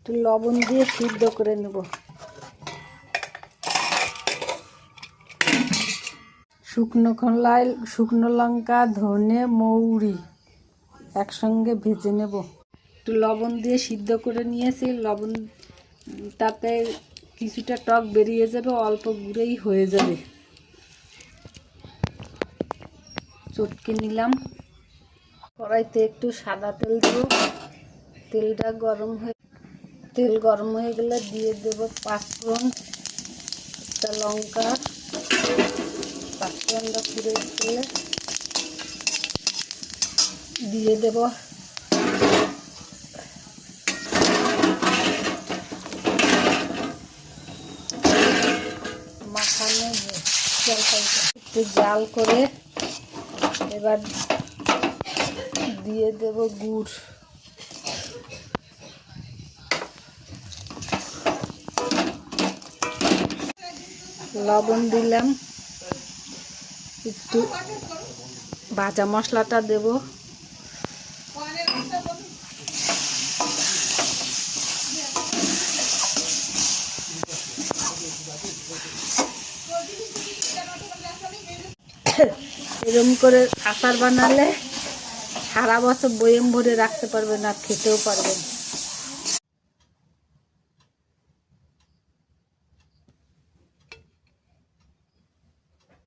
একটু লবণ দিয়ে সিদ্ধ করে নেব। শুকনো লঙ্কা, ধনে, মৌরি একসঙ্গে ভেজে নেব। একটু লবণ দিয়ে সিদ্ধ করে নিয়েছি। লবণ তাতে কিছুটা টক বেরিয়ে যাবে, অল্প গুঁড়েই হয়ে যাবে। চটকে নিলাম। কড়াইতে একটু সাদা তেল দেব। তেল গরম হয়ে গেলে দিয়ে দেব পাঁচফোড়ন, একটা লঙ্কা। পাঁচফোড়নটা পুড়ে গেলে দিয়ে দেব মাখানো জলপাইটা। একটু জাল করে এবার দিয়ে দেব গুড়। লবণ দিলাম। একটু ভাজা মশলাটা দেব। এরকম করে আচার বানালে সারা বছর বয়ম ভরে রাখতে পারবেন আর খেতেও পারবেন।